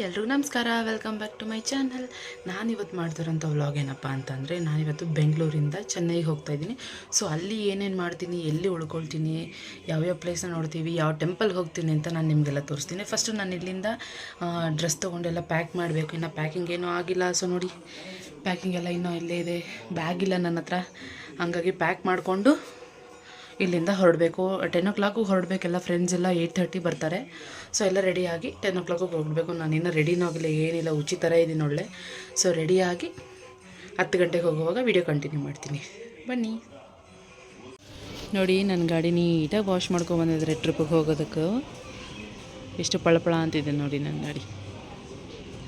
ಎಲ್ರಿಗೂ ನಮಸ್ಕಾರ, welcome back to my channel. ನಾನಿವತ್ತು ಮಾಡ್ತಿರೋಂಥ ವ್ಲಾಗ್ ಏನಪ್ಪ ಅಂತಂದರೆ, ನಾನಿವತ್ತು ಬೆಂಗಳೂರಿಂದ ಚೆನ್ನೈಗೆ ಹೋಗ್ತಾಯಿದ್ದೀನಿ. ಸೊ ಅಲ್ಲಿ ಏನೇನು ಮಾಡ್ತೀನಿ, ಎಲ್ಲಿ ಉಳ್ಕೊಳ್ತೀನಿ, ಯಾವ್ಯಾವ ಪ್ಲೇಸ್ನ ನೋಡ್ತೀವಿ, ಯಾವ ಟೆಂಪಲ್ಗೆ ಹೋಗ್ತೀನಿ ಅಂತ ನಾನು ನಿಮಗೆಲ್ಲ ತೋರಿಸ್ತೀನಿ. ಫಸ್ಟು ನಾನು ಇಲ್ಲಿಂದ ಡ್ರೆಸ್ ತೊಗೊಂಡೆಲ್ಲ ಪ್ಯಾಕ್ ಮಾಡಬೇಕು. ಇನ್ನು ಪ್ಯಾಕಿಂಗ್ ಏನೂ ಆಗಿಲ್ಲ. ಸೊ ನೋಡಿ, ಪ್ಯಾಕಿಂಗ್ ಎಲ್ಲ ಇನ್ನೂ ಇಲ್ಲೇ ಇದೆ. ಬ್ಯಾಗ್ ಇಲ್ಲ ನನ್ನ ಹತ್ರ, ಹಂಗಾಗಿ ಪ್ಯಾಕ್ ಮಾಡಿಕೊಂಡು ಇಲ್ಲಿಂದ ಹೊರಡಬೇಕು. 10 o'clock ಹೊರಡಬೇಕೆಲ್ಲ. ಫ್ರೆಂಡ್ಸ್ ಎಲ್ಲ 8:30 ಬರ್ತಾರೆ. ಸೊ ಎಲ್ಲ ರೆಡಿಯಾಗಿ 10 o'clock ಹೋಗಬೇಕು. ನಾನು ಇನ್ನೂ ರೆಡಿನೂ ಆಗಿಲ್ಲ, ಏನಿಲ್ಲ, ಥರ ಇದ್ದೀನಿ ಒಳ್ಳೆ. ಸೊ ರೆಡಿಯಾಗಿ 10 ಗಂಟೆಗೆ ಹೋಗುವಾಗ ವಿಡಿಯೋ ಕಂಟಿನ್ಯೂ ಮಾಡ್ತೀನಿ, ಬನ್ನಿ. ನೋಡಿ, ನನ್ನ ಗಾಡಿ ನೀಟಾಗಿ ವಾಶ್ ಮಾಡ್ಕೊಬಂದಿದ್ರೆ ಟ್ರಿಪ್ಪಿಗೆ ಹೋಗೋದಕ್ಕೆ ಎಷ್ಟು ಪಳಪಳ ಅಂತಿದೆ ನೋಡಿ ನನ್ನ ಗಾಡಿ.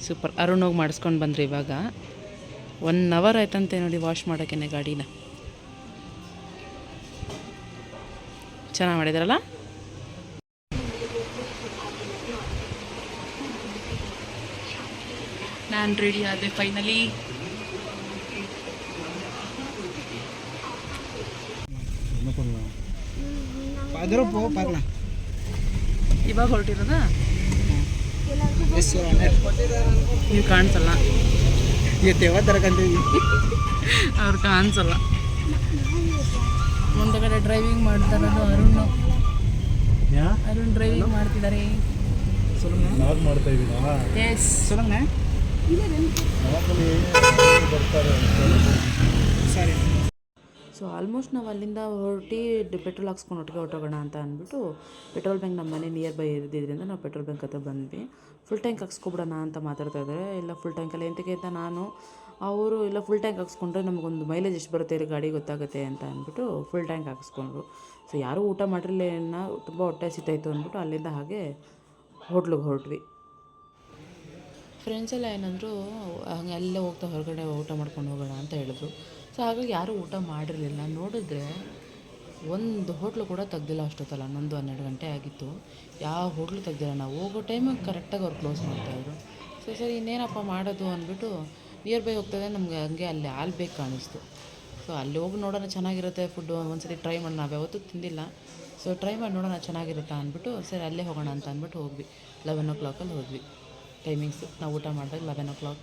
ಸೂಪರ್. ಅರುಣ್ ಹೋಗಿ ಮಾಡಿಸ್ಕೊಂಡು ಬಂದ್ರಿ. ಇವಾಗ 1 hour ಆಯ್ತಂತೆ ನೋಡಿ ವಾಶ್ ಮಾಡೋಕ್ಕೆ ಗಾಡಿನ. ಚೆನ್ನಾಗಿ ಮಾಡಿದಾರಲ್ಲ. ನಾನು ರೆಡಿ ಆದೆ ಫೈನಲಿ. ಇವಾಗ ಹೊರಟಿರೋದಾ? ನೀವು ಕಾಣಿಸಲ್ಲ, ಅವ್ರು ಕಾಣಿಸಲ್ಲ. ಮುಂದಗಡೆ ಡ್ರೈವಿಂಗ್ ಮಾಡ್ತಾರದು ಅರುಣ್ ಡ್ರೈವಿಂಗ್ ಮಾಡ್ತಿದ್ದಾರೆ. ಎಸ್, ಸರಿ. ಸೊ ಆಲ್ಮೋಸ್ಟ್ ನಾವು ಅಲ್ಲಿಂದ ಹೊರಟಿ ಪೆಟ್ರೋಲ್ ಹಾಕ್ಸ್ಕೊಂಡು ಒಟ್ಟಿಗೆ ಹೊರಟೋಗೋಣ ಅಂತ ಅಂದ್ಬಿಟ್ಟು ಪೆಟ್ರೋಲ್ ಬ್ಯಾಂಕ್ ನಮ್ಮ ಮನೆ ನಿಯರ್ ಬೈ ಇದ್ದಿದ್ದರಿಂದ ನಾವು ಪೆಟ್ರೋಲ್ ಬ್ಯಾಂಕ್ ಹತ್ರ ಬಂದ್ವಿ. ಫುಲ್ ಟ್ಯಾಂಕ್ ಹಾಕ್ಸ್ಕೊಬಿಡೋಣ ಅಂತ ಮಾತಾಡ್ತಾ ಇದ್ದಾರೆ. ಇಲ್ಲ ಫುಲ್ ಟ್ಯಾಂಕಲ್ಲಿ ಎಂತಕ್ಕೆ ಅಂತ ನಾನು, ಅವರು ಇಲ್ಲ ಫುಲ್ ಟ್ಯಾಂಕ್ ಹಾಕ್ಸ್ಕೊಂಡ್ರೆ ನಮಗೊಂದು ಮೈಲೇಜ್ ಎಷ್ಟು ಬರುತ್ತೆ ಇಲ್ಲಿ ಗಾಡಿ ಗೊತ್ತಾಗುತ್ತೆ ಅಂತ ಅಂದ್ಬಿಟ್ಟು ಫುಲ್ ಟ್ಯಾಂಕ್ ಹಾಕ್ಸ್ಕೊಂಡ್ರು. ಸೊ ಯಾರೂ ಊಟ ಮಾಡಿರಲಿಲ್ಲ, ತುಂಬ ಹೊಟ್ಟೆ ಹಸಿತಾಯಿತು ಅಂದ್ಬಿಟ್ಟು ಅಲ್ಲಿಂದ ಹಾಗೆ ಹೋಟ್ಲಿಗೆ ಹೊರಟ್ವಿ. ಫ್ರೆಂಡ್ಸ್ ಎಲ್ಲ ಏನಂದರು, ಹಂಗೆ ಅಲ್ಲೇ ಹೋಗ್ತಾ ಹೊರಗಡೆ ಊಟ ಮಾಡ್ಕೊಂಡು ಹೋಗೋಣ ಅಂತ ಹೇಳಿದ್ರು. ಸೊ ಹಾಗಾಗಿ ಯಾರೂ ಊಟ ಮಾಡಿರಲಿಲ್ಲ. ನೋಡಿದ್ರೆ ಒಂದು ಹೋಟ್ಲು ಕೂಡ ತೆಗ್ದಿಲ್ಲ ಅಷ್ಟೊತ್ತಲ್ಲ. 11-12 ಗಂಟೆ ಆಗಿತ್ತು. ಯಾವ ಹೋಟ್ಲು ತೆಗ್ದಿಲ್ಲ. ನಾವು ಹೋಗೋ ಟೈಮಿಗೆ ಕರೆಕ್ಟಾಗಿ ಅವ್ರು ಕ್ಲೋಸ್ ಮಾಡ್ತಾಯಿದ್ರು. ಸೊ ಸರಿ ಇನ್ನೇನಪ್ಪ ಮಾಡೋದು ಅಂದ್ಬಿಟ್ಟು ನಿಯರ್ ಬೈ ಹೋಗ್ತದೆ ನಮಗೆ, ಹಂಗೆ ಅಲ್ಲಿ ಹಾಲು ಬೇಕು ಕಾಣಿಸ್ತು. ಸೊ ಅಲ್ಲಿ ಹೋಗಿ ನೋಡೋಣ, ಚೆನ್ನಾಗಿರುತ್ತೆ ಫುಡ್ಡು, ಒಂದ್ಸತಿ ಟ್ರೈ ಮಾಡಿ. ನಾವು ಯಾವತ್ತೂ ತಿಂದಿಲ್ಲ. ಸೊ ಟ್ರೈ ಮಾಡಿ ನೋಡೋಣ ಚೆನ್ನಾಗಿರುತ್ತಾ ಅಂದ್ಬಿಟ್ಟು ಸರಿ ಅಲ್ಲೇ ಹೋಗೋಣ ಅಂತ ಅಂದ್ಬಿಟ್ಟು ಹೋದ್ವಿ. 11 o'clock ಹೋದ್ವಿ ಟೈಮಿಂಗ್ಸು. ನಾವು ಊಟ ಮಾಡಿದಾಗ 11 o'clock.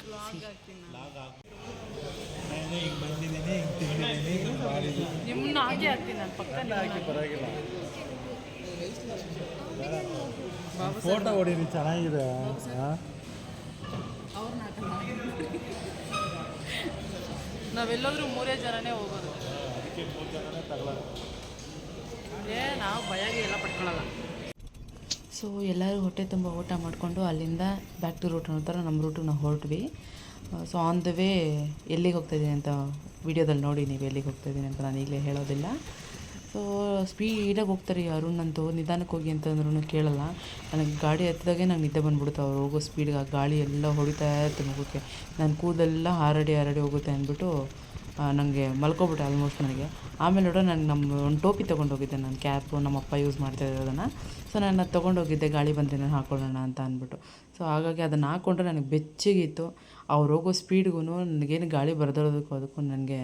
ನಿಮ್ಮನ್ನ ಹಾಗೆ ಹಾಕ್ತೀನಿ ನಾನು ಪಕ್ಕ. ಫೋಟೋ ಹೊಡೀರಿ, ಚೆನ್ನಾಗಿದೆ. ನಾವೆಲ್ಲೋದ್ರೂ 3 ಜನನೇ ಹೋಗೋದು. ನಾವು ಭಯಾಗಿ ಎಲ್ಲ ಪಡ್ಕೊಳ್ಳಲ್ಲ. ಸೊ ಎಲ್ಲರೂ ಹೊಟ್ಟೆ ತುಂಬ ಊಟ ಮಾಡಿಕೊಂಡು ಅಲ್ಲಿಂದ ಬ್ಯಾಕ್ ಟು ರೂಟ್ ಅನ್ನೋ ನಮ್ಮ ರೂಟಿಗೆ ನಾವು ಹೊರಟ್ವಿ. ಸೊ ಆನ್ ದ ವೇ ಎಲ್ಲಿಗೆ ಹೋಗ್ತಾಯಿದ್ದೀನಿ ಅಂತ ವೀಡಿಯೋದಲ್ಲಿ ನೋಡಿ ನೀವು ಎಲ್ಲಿಗೆ ಹೋಗ್ತಾಯಿದ್ದೀನಿ ಅಂತ ನಾನು ಈಗಲೇ ಹೇಳೋದಿಲ್ಲ. ಸೊ ಸ್ಪೀಡಾಗಿ ಹೋಗ್ತಾರೆ. ಅರುಣಂತೂ ನಿಧಾನಕ್ಕೆ ಹೋಗಿ ಅಂತಂದ್ರೂ ಕೇಳಲ್ಲ. ನನಗೆ ಗಾಡಿ ಹತ್ತಿದಾಗೆ ನಂಗೆ ನಿದ್ದೆ ಬಂದುಬಿಡುತ್ತೆ ಅವ್ರು ಹೋಗೋ ಸ್ಪೀಡ್ಗೆ. ಆ ಗಾಳಿ ಎಲ್ಲ ಹೊಡಿತಾ ಇರುತ್ತೆ ಮುಖಕ್ಕೆ. ನನ್ನ ಕೂದಲೆಲ್ಲ ಹಾರಡಿ ಹೋಗುತ್ತೆ ಅಂದ್ಬಿಟ್ಟು ನನಗೆ ಮಲ್ಕೊಬಿಟ್ಟೆ ಆಲ್ಮೋಸ್ಟ್ ನನಗೆ. ಆಮೇಲೆ ನೋಡೋ ನಾನು ಒಂದು ಟೋಪಿ ತೊಗೊಂಡೋಗಿದ್ದೆ, ನಾನು ಕ್ಯಾಪು ನಮ್ಮಪ್ಪ ಯೂಸ್ ಮಾಡ್ತಾಯಿರೋದನ್ನು. ಸೊ ನಾನು ಅದು ತೊಗೊಂಡೋಗಿದ್ದೆ, ಗಾಳಿ ಬಂದರೆ ನಾನು ಹಾಕ್ಕೊಳ್ಳೋಣ ಅಂತ ಅಂದ್ಬಿಟ್ಟು. ಸೊ ಹಾಗಾಗಿ ಅದನ್ನು ಹಾಕ್ಕೊಂಡ್ರೆ ನನಗೆ ಬೆಚ್ಚಗಿತ್ತು. ಅವ್ರು ಹೋಗೋ ಸ್ಪೀಡ್ಗೂ ನನಗೇನು ಗಾಳಿ ಬರ್ದಿರೋದಕ್ಕೂ ಅದಕ್ಕೂ ನನಗೆ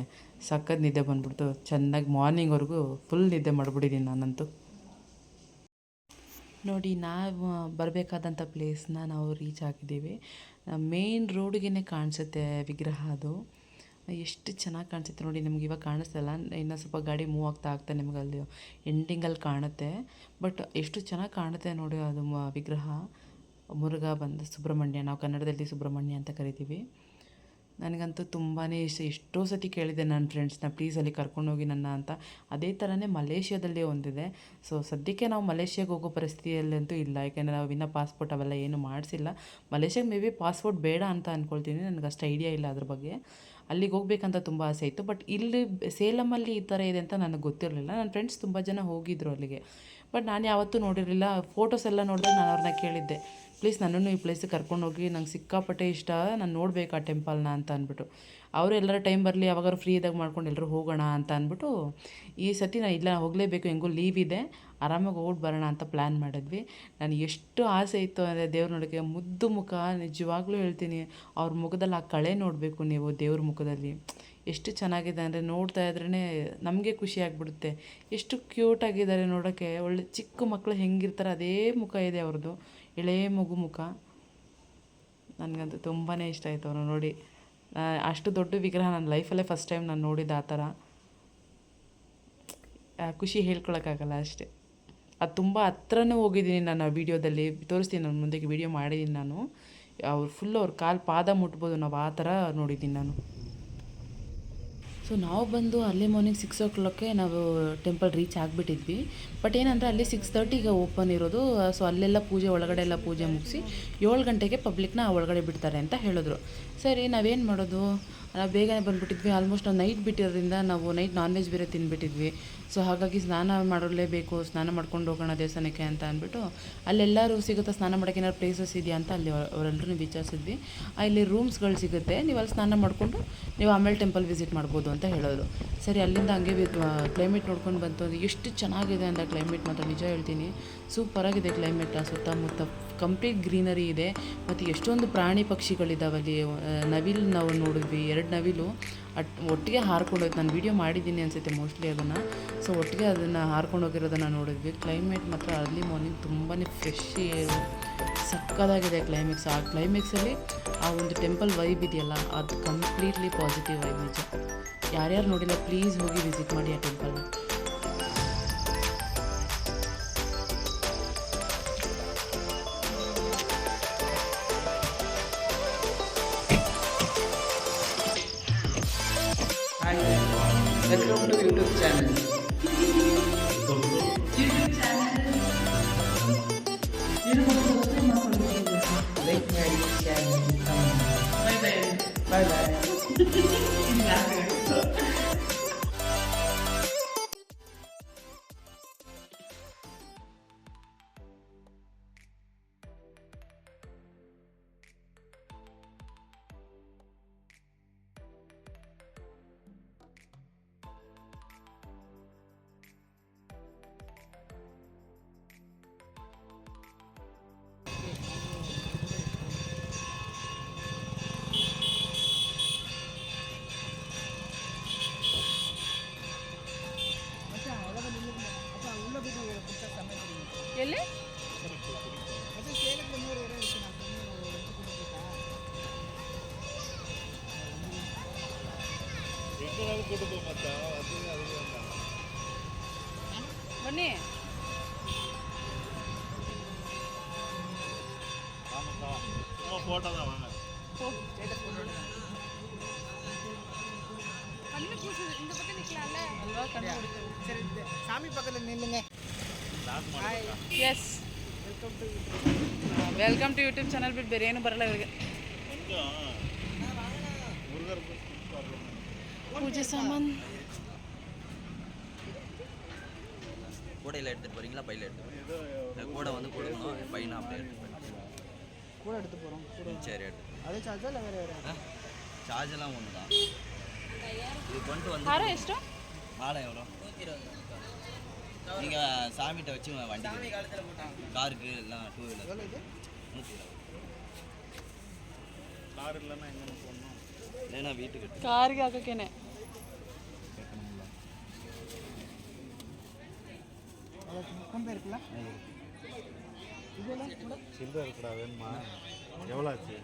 ಸಖತ್ ನಿದ್ದೆ ಬಂದುಬಿಡ್ತು. ಚೆನ್ನಾಗಿ ಮಾರ್ನಿಂಗ್ವರೆಗೂ ಫುಲ್ ನಿದ್ದೆ ಮಾಡಿಬಿಟ್ಟಿದ್ದೀನಿ ನಾನಂತೂ. ನೋಡಿ, ನಾವು ಬರಬೇಕಾದಂಥ ಪ್ಲೇಸ್ನ ನಾವು ರೀಚ್ ಆಗಿದ್ದೀವಿ. ಮೇನ್ ರೋಡಿಗೆ ಕಾಣಿಸುತ್ತೆ ವಿಗ್ರಹ. ಅದು ಎಷ್ಟು ಚೆನ್ನಾಗಿ ಕಾಣಿಸುತ್ತೆ ನೋಡಿ. ನಿಮ್ಗೆ ಇವಾಗ ಕಾಣಿಸ್ತಲ್ಲ, ಇನ್ನೂ ಸ್ವಲ್ಪ ಗಾಡಿ ಮೂವ್ ಆಗ್ತಾ ನಿಮ್ಗೆ ಅಲ್ಲಿ ಎಂಡಿಂಗಲ್ಲಿ ಕಾಣುತ್ತೆ. ಬಟ್ ಎಷ್ಟು ಚೆನ್ನಾಗಿ ಕಾಣುತ್ತೆ ನೋಡಿ ಅದು ವಿಗ್ರಹ. ಮುರುಘಾ ಬಂದು ಸುಬ್ರಹ್ಮಣ್ಯ, ನಾವು ಕನ್ನಡದಲ್ಲಿ ಸುಬ್ರಹ್ಮಣ್ಯ ಅಂತ ಕರಿತೀವಿ. ನನಗಂತೂ ತುಂಬಾ ಇಷ್ಟ. ಎಷ್ಟೋ ಸತಿ ಕೇಳಿದೆ ನನ್ನ ಫ್ರೆಂಡ್ಸ್ನ, ಪ್ಲೀಸ್ ಅಲ್ಲಿ ಕರ್ಕೊಂಡೋಗಿ ನನ್ನ ಅಂತ. ಅದೇ ಥರನೇ ಮಲೇಷ್ಯಾದಲ್ಲಿ ಒಂದಿದೆ. ಸೊ ಸದ್ಯಕ್ಕೆ ನಾವು ಮಲೇಷ್ಯಾಗೆ ಹೋಗೋ ಪರಿಸ್ಥಿತಿಯಲ್ಲಂತೂ ಇಲ್ಲ, ಯಾಕೆಂದರೆ ನಾವು ಇನ್ನೂ ಪಾಸ್ಪೋರ್ಟ್ ಅವೆಲ್ಲ ಏನೂ ಮಾಡಿಸಿಲ್ಲ. ಮಲೇಷ್ಯಾಗೆ ಮೇ ಬಿ ಪಾಸ್ಪೋರ್ಟ್ ಬೇಡ ಅಂತ ಅಂದ್ಕೊಳ್ತೀನಿ, ನನಗೆ ಅಷ್ಟು ಐಡಿಯಾ ಇಲ್ಲ ಅದ್ರ ಬಗ್ಗೆ. ಅಲ್ಲಿಗೆ ಹೋಗ್ಬೇಕಂತ ತುಂಬ ಆಸೆ ಇತ್ತು. ಬಟ್ ಇಲ್ಲಿ ಸೇಲಮಲ್ಲಿ ಈ ಥರ ಇದೆ ಅಂತ ನನಗೆ ಗೊತ್ತಿರಲಿಲ್ಲ. ನನ್ನ ಫ್ರೆಂಡ್ಸ್ ತುಂಬ ಜನ ಹೋಗಿದ್ದರು ಅಲ್ಲಿಗೆ, ಬಟ್ ನಾನು ಯಾವತ್ತೂ ನೋಡಿರಲಿಲ್ಲ. ಫೋಟೋಸ್ ಎಲ್ಲ ನೋಡಿದಾಗ ನಾನು ಅವ್ರನ್ನ ಕೇಳಿದ್ದೆ, ಪ್ಲೀಸ್ ನನ್ನನ್ನು ಈ ಪ್ಲೇಸಿಗೆ ಕರ್ಕೊಂಡೋಗಿ, ನಂಗೆ ಸಿಕ್ಕಾಪಟ್ಟೆ ಇಷ್ಟ, ನಾನು ನೋಡಬೇಕು ಆ ಟೆಂಪಲ್ನ ಅಂತ ಅಂದ್ಬಿಟ್ಟು. ಅವರು ಎಲ್ಲರ ಟೈಮ್ ಬರಲಿ, ಯಾವಾಗಾದ್ರು ಫ್ರೀ ಇದ್ದಾಗ ಮಾಡ್ಕೊಂಡು ಎಲ್ಲರೂ ಹೋಗೋಣ ಅಂತ ಅಂದ್ಬಿಟ್ಟು, ಈ ಸತಿ ನಾನು ಇಲ್ಲ ಹೋಗಲೇಬೇಕು, ಹೆಂಗೂ ಲೀವ್ ಇದೆ, ಆರಾಮಾಗಿ ಹೋಗಿ ಬರೋಣ ಅಂತ ಪ್ಲ್ಯಾನ್ ಮಾಡಿದ್ವಿ. ನನಗೆ ಎಷ್ಟು ಆಸೆ ಇತ್ತು ಅಂದರೆ ದೇವ್ರ ನೋಡೋಕ್ಕೆ. ಮುದ್ದು ಮುಖ, ನಿಜವಾಗ್ಲೂ ಹೇಳ್ತೀನಿ, ಅವ್ರ ಮುಖದಲ್ಲಿ ಆ ಕಳೆ ನೋಡಬೇಕು ನೀವು, ದೇವ್ರ ಮುಖದಲ್ಲಿ ಎಷ್ಟು ಚೆನ್ನಾಗಿದೆ ಅಂದರೆ ನೋಡ್ತಾ ಇದ್ರೇ ನಮಗೆ ಖುಷಿ ಆಗಿಬಿಡುತ್ತೆ. ಎಷ್ಟು ಕ್ಯೂಟಾಗಿದ್ದಾರೆ ನೋಡೋಕ್ಕೆ, ಒಳ್ಳೆ ಚಿಕ್ಕ ಮಕ್ಕಳು ಹೆಂಗಿರ್ತಾರೆ ಅದೇ ಮುಖ ಇದೆ ಅವ್ರದ್ದು, ಎಳೆ ಮಗು ಮುಖ. ನನಗಂತೂ ತುಂಬಾ ಇಷ್ಟ ಆಯಿತು ಅವ್ರನ್ನ ನೋಡಿ. ಅಷ್ಟು ದೊಡ್ಡ ವಿಗ್ರಹ ನನ್ನ ಲೈಫಲ್ಲೇ ಫಸ್ಟ್ ಟೈಮ್ ನಾನು ನೋಡಿದ್ದು ಆ ಥರ. ಖುಷಿ ಹೇಳ್ಕೊಳಕ್ಕಾಗಲ್ಲ ಅಷ್ಟೇ. ಅದು ತುಂಬ ಹತ್ರನೂ ಹೋಗಿದ್ದೀನಿ ನಾನು, ಆ ವೀಡಿಯೋದಲ್ಲಿ ತೋರಿಸ್ತೀನಿ, ನಾನು ಮುಂದಕ್ಕೆ ವೀಡಿಯೋ ಮಾಡಿದ್ದೀನಿ ನಾನು. ಅವ್ರು ಫುಲ್ಲು ಅವ್ರ ಕಾಲು ಪಾದ ಮುಟ್ಬೋದು ನಾವು, ಆ ಥರ ನೋಡಿದ್ದೀನಿ ನಾನು. ಸೊ ನಾವು ಬಂದು ಅರ್ಲಿ ಮಾರ್ನಿಂಗ್ 6 o'clock ನಾವು ಟೆಂಪಲ್ ರೀಚ್ ಆಗಿಬಿಟ್ಟಿದ್ವಿ. ಬಟ್ ಏನಂದರೆ ಅಲ್ಲಿ 6:30ಗೆ ಓಪನ್ ಇರೋದು. ಸೊ ಅಲ್ಲೆಲ್ಲ ಪೂಜೆ, ಒಳಗಡೆ ಎಲ್ಲ ಪೂಜೆ ಮುಗಿಸಿ 7 ಗಂಟೆಗೆ ಪಬ್ಲಿಕ್ನ ಒಳಗಡೆ ಬಿಡ್ತಾರೆ ಅಂತ ಹೇಳಿದ್ರು. ಸರಿ, ನಾವೇನು ಮಾಡೋದು, ನಾವು ಬೇಗನೆ ಬಂದುಬಿಟ್ಟಿದ್ವಿ. ಆಲ್ಮೋಸ್ಟ್ ನಾವು ನೈಟ್ ಬಿಟ್ಟಿರೋದ್ರಿಂದ ನಾವು ನೈಟ್ ನಾನ್ ವೆಜ್ ಬೇರೆ ತಿಂದುಬಿಟ್ಟಿದ್ವಿ. ಸೊ ಹಾಗಾಗಿ ಸ್ನಾನ ಮಾಡಲೇಬೇಕು, ಸ್ನಾನ ಮಾಡ್ಕೊಂಡು ಹೋಗೋಣ ದೇವಸ್ಥಾನಕ್ಕೆ ಅಂತ ಅಂದ್ಬಿಟ್ಟು, ಅಲ್ಲೆಲ್ಲರೂ ಸಿಗುತ್ತಾ ಸ್ನಾನ ಮಾಡೋಕ್ಕೆ ಏನಾದ್ರು ಪ್ಲೇಸಸ್ ಇದೆಯಾ ಅಂತ ಅಲ್ಲಿ ಅವರೆಲ್ಲರೂ ವಿಚಾರಿಸಿದ್ವಿ. ಇಲ್ಲಿ ರೂಮ್ಸ್ಗಳು ಸಿಗುತ್ತೆ, ನೀವು ಅಲ್ಲಿ ಸ್ನಾನ ಮಾಡಿಕೊಂಡು ನೀವು ಆಮೇಲೆ ಟೆಂಪಲ್ ವಿಸಿಟ್ ಮಾಡ್ಬೋದು ಅಂತ ಹೇಳಿದ್ರು. ಸರಿ, ಅಲ್ಲಿಂದ ಹಂಗೆ ಕ್ಲೈಮೇಟ್ ನೋಡ್ಕೊಂಡು ಬಂತು. ಅದು ಎಷ್ಟು ಚೆನ್ನಾಗಿದೆ ಅಂತ ಕ್ಲೈಮೇಟ್ ಮಾತ್ರ ನಿಜ ಹೇಳ್ತೀನಿ, ಸೂಪರಾಗಿದೆ ಕ್ಲೈಮೇಟ್. ಸುತ್ತಮುತ್ತ ಕಂಪ್ಲೀಟ್ ಗ್ರೀನರಿ ಇದೆ, ಮತ್ತು ಎಷ್ಟೊಂದು ಪ್ರಾಣಿ ಪಕ್ಷಿಗಳಿದ್ದಾವೆ ಅಲ್ಲಿ. ನವಿಲು ನಾವು ನೋಡಿದ್ವಿ, 2 ನವಿಲು ಒಟ್ಟಿಗೆ ಹಾರ್ಕೊಂಡೋಯ್ತು. ನಾನು ವೀಡಿಯೋ ಮಾಡಿದ್ದೀನಿ ಅನಿಸುತ್ತೆ ಮೋಸ್ಟ್ಲಿ ಅದನ್ನು. ಸೊ ಒಟ್ಟಿಗೆ ಅದನ್ನು ಹಾರ್ಕೊಂಡು ಹೋಗಿರೋದನ್ನು ನೋಡಿದ್ವಿ. ಕ್ಲೈಮೇಟ್ ಮಾತ್ರ ಅರ್ಲಿ ಮಾರ್ನಿಂಗ್ ತುಂಬಾ ಫ್ರೆಶ್ ಏರು, ಸಕ್ಕತ್ತಾಗಿದೆ ಕ್ಲೈಮೇಕ್ಸ್. ಆ ಕ್ಲೈಮೇಕ್ಸಲ್ಲಿ ಆ ಒಂದು ಟೆಂಪಲ್ ವೈಬ್ ಇದೆಯಲ್ಲ, ಅದು ಕಂಪ್ಲೀಟ್ಲಿ ಪಾಸಿಟಿವ್ ವೈಬ್ ನಿಜ. ಯಾರ್ಯಾರು ನೋಡಿಲ್ಲ ಪ್ಲೀಸ್ ಹೋಗಿ ವಿಸಿಟ್ ಮಾಡಿ ಆ ಟೆಂಪಲ್ನ. Welcome to YouTube channel. Like my channel. Bye bye. ಎಲ್ಲಿ ಬನ್ನಿ. சாமி பக்கத்தில் நில்லுங்க. Yes, welcome to YouTube channel. ಬಿಟ್ಟು ಬೇರೆ ಏನು ಬರಲ್ಲ ಇವರಿಗೆ. பூஜை சாமான் கூடையில் எடுத்துகிட்டு போகிறீங்களா, பையில் எடுத்துகிட்டு கூடை வந்து கொடுக்கணும், பையனை அப்படியே எடுத்துகிட்டு கூட எடுத்து போகிறோம். சரி எடுத்து. அதே சார்ஜா இல்லை வேறு வேறு? சார்ஜெல்லாம் ஒன்று தான். இது கொண்டு வந்து ಹಾರ ಎಷ್ಟು? மாலை எவ்வளோ? நீங்கள் சாமிகிட்ட வச்சு வண்டி காருக்கு எல்லாம் 2 வீலர் 120. கார் இல்லைன்னா எங்கே போடணும்? இல்லைன்னா வீட்டுக்கு ಕಾರಿಗೆ ಹಾಕೋಕ್ಕೇನೆ. கம்பே இருக்குல்ல, இதெல்லாம் கூட சில்லறை இருக்குடா. வேணுமா? எவ்வளோ ஆச்சு?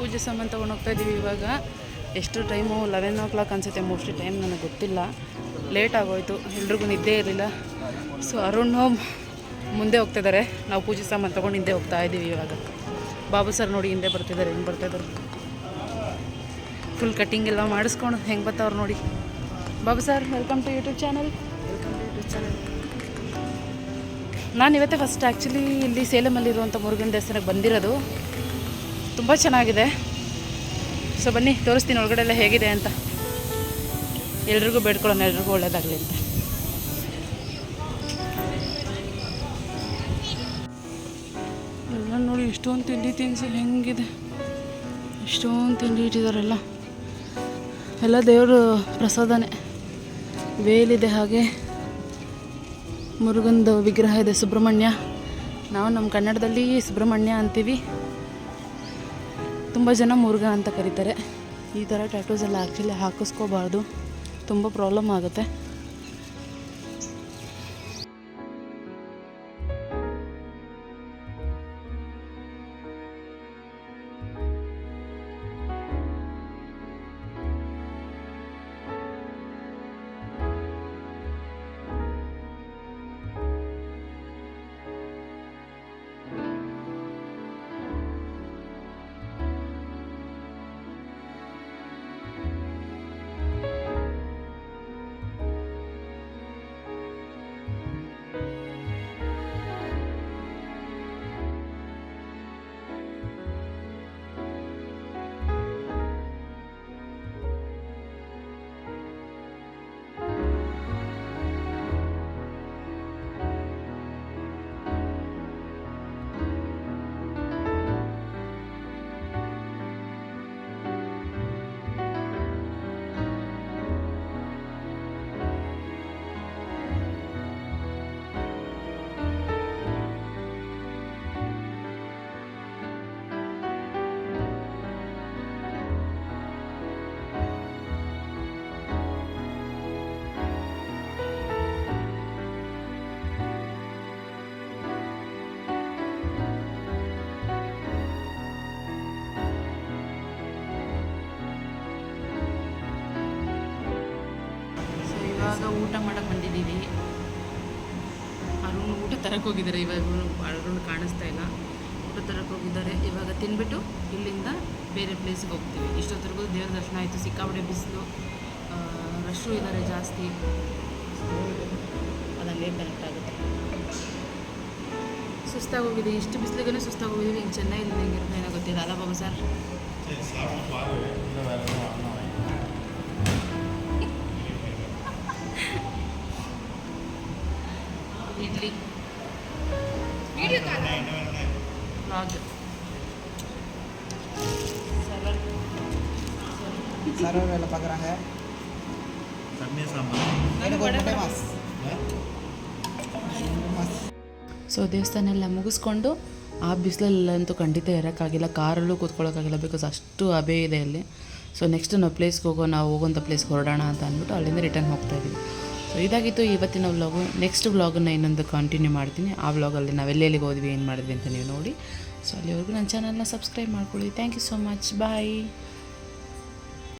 ಪೂಜೆ ಸಾಮಾನು ತೊಗೊಂಡು ಹೋಗ್ತಾ ಇದ್ದೀವಿ ಇವಾಗ. ಎಷ್ಟು ಟೈಮು 11 o'clock ಅನಿಸುತ್ತೆ ಮೋಸ್ಟ್ಲಿ, ಟೈಮ್ ನನಗೆ ಗೊತ್ತಿಲ್ಲ. ಲೇಟ್ ಆಗೋಯ್ತು, ಎಲ್ರಿಗೂ ನಿದ್ದೆ ಇರಲಿಲ್ಲ. ಸೊ ಅರುಣ್ ಮುಂದೆ ಹೋಗ್ತಿದ್ದಾರೆ, ನಾವು ಪೂಜೆ ಸಾಮಾನು ತೊಗೊಂಡು ಹಿಂದೆ ಹೋಗ್ತಾ ಇದ್ದೀವಿ ಇವಾಗ. ಬಾಬು ಸರ್ ನೋಡಿ ಹಿಂದೆ ಬರ್ತಿದ್ದಾರೆ, ಹೆಂಗೆ ಬರ್ತಾಯಿದ್ದಾರೆ. ಫುಲ್ ಕಟ್ಟಿಂಗ್ ಎಲ್ಲ ಮಾಡಿಸ್ಕೊಂಡು ಹೆಂಗೆ ಬರ್ತಾವ್ರು ನೋಡಿ. Babu sir welcome to YouTube channel. ನಾನು ಇವತ್ತೇ ಫಸ್ಟ್ ಆ್ಯಕ್ಚುಲಿ ಇಲ್ಲಿ ಸೇಲಮಲ್ಲಿರುವಂಥ ಮುರುಗನ ದೇವಸ್ಥಾನಕ್ಕೆ ಬಂದಿರೋದು. ತುಂಬ ಚೆನ್ನಾಗಿದೆ. ಸೊ ಬನ್ನಿ ತೋರಿಸ್ತೀನಿ ಒಳಗಡೆ ಎಲ್ಲ ಹೇಗಿದೆ ಅಂತ. ಎಲ್ರಿಗೂ ಬೇಡ್ಕೊಳ್ಳೋಣ, ಎಲ್ರಿಗೂ ಒಳ್ಳೇದಾಗಲಿ ಅಂತ. ಎಲ್ಲ ನೋಡಿ ಎಷ್ಟೊಂದು ತಿಂಡಿ ತಿನಿಸಿ ಹೆಂಗಿದೆ, ಎಷ್ಟೊಂದು ತಿಂಡಿ ಇಟ್ಟಿದ್ದಾರೆಲ್ಲ. ಎಲ್ಲ ದೇವರು ಪ್ರಸಾದನೇ. ವೇಲಿದೆ, ಹಾಗೆ ಮುರುಗಂದು ವಿಗ್ರಹ ಇದೆ, ಸುಬ್ರಹ್ಮಣ್ಯ. ನಾವು ನಮ್ಮ ಕನ್ನಡದಲ್ಲಿ ಸುಬ್ರಹ್ಮಣ್ಯ ಅಂತೀವಿ, ತುಂಬ ಜನ ಮುರುಘ ಅಂತ ಕರೀತಾರೆ. ಈ ಥರ ಟ್ಯಾಟೂಸ್ ಎಲ್ಲ ಆ್ಯಕ್ಚುಲಿ ಹಾಕಿಸ್ಕೋಬಾರ್ದು, ತುಂಬ ಪ್ರಾಬ್ಲಮ್ ಆಗುತ್ತೆ. ಇವಾಗ ಊಟ ಮಾಡೋಕ್ಕೆ ಬಂದಿದ್ದೀವಿ. ಅರುಣ್ ಊಟ ತರಕ್ಕೆ ಹೋಗಿದ್ದಾರೆ. ಇವಾಗ ಅರುಣ್ ಕಾಣಿಸ್ತಾ ಇಲ್ಲ, ಊಟ ತರಕ್ಕೆ ಹೋಗಿದ್ದಾರೆ. ಇವಾಗ ತಿನ್ಬಿಟ್ಟು ಇಲ್ಲಿಂದ ಬೇರೆ ಪ್ಲೇಸಿಗೆ ಹೋಗ್ತೀವಿ. ಇಷ್ಟೊತ್ತರೆಗೂ ದೇವ್ರ ದರ್ಶನ ಆಯಿತು. ಸಿಕ್ಕಾಪಟ್ಟೆ ಬಿಸಿಲು, ರಶ್ಶು ಇದ್ದಾರೆ ಜಾಸ್ತಿ. ಅದಲ್ಲೇ ಕನೆಕ್ಟ್ ಆಗುತ್ತೆ. ಸುಸ್ತಾಗೋಗಿದೆ, ಇಷ್ಟು ಬಿಸಿಲಿಗೆ ಸುಸ್ತಾಗೋಗಿದ್ದೀವಿ. ಹಿಂಗೆ ಚೆನ್ನೈಲಿ ಹೆಂಗಿರುತ್ತೆ ಏನೋ ಗೊತ್ತಿಲ್ಲ ಅಲ್ಲ Babu sir? Idli video call vlog server வேலை பார்க்குறாங்க. எனக்கு ஒரு முட்டை மாஸ். ಸೊ ದೇವಸ್ಥಾನ ಎಲ್ಲ ಮುಗಿಸ್ಕೊಂಡು ಆ ಬಿಸಿಲಲ್ಲಂತೂ ಖಂಡಿತ ಇರೋಕ್ಕಾಗಿಲ್ಲ, ಕಾರಲ್ಲೂ ಕೂತ್ಕೊಳ್ಳೋಕ್ಕಾಗಿಲ್ಲ, ಬಿಕಾಸ್ ಅಷ್ಟು ಹಬೆ ಇದೆ ಅಲ್ಲಿ. ಸೊ ನೆಕ್ಸ್ಟ್ ನಾವು ಪ್ಲೇಸ್ಗೆ ನಾವು ಹೋಗೋಂಥ ಪ್ಲೇಸ್ಗೆ ಹೊರಡೋಣ ಅಂತ ಅಂದ್ಬಿಟ್ಟು ಅಲ್ಲಿಂದ ರಿಟರ್ನ್ ಹೋಗ್ತಾಯಿದ್ದೀವಿ. ಸೊ ಇದಾಗಿತ್ತು ಇವತ್ತಿನ ವ್ಲಾಗು. ನೆಕ್ಸ್ಟ್ ವ್ಲಾಗನ್ನು ಇನ್ನೊಂದು ಕಂಟಿನ್ಯೂ ಮಾಡ್ತೀನಿ. ಆ ವ್ಲಾಗಲ್ಲಿ ನಾವು ಎಲ್ಲೆಲ್ಲಿಗೆ ಹೋದ್ವಿ, ಏನು ಮಾಡಿದ್ವಿ ಅಂತ ನೀವು ನೋಡಿ. ಸೊ ಅಲ್ಲಿವರೆಗೂ ನನ್ನ ಚಾನಲ್ನ ಸಬ್ಸ್ಕ್ರೈಬ್ ಮಾಡ್ಕೊಳ್ಳಿ. Thank you so much. Bye.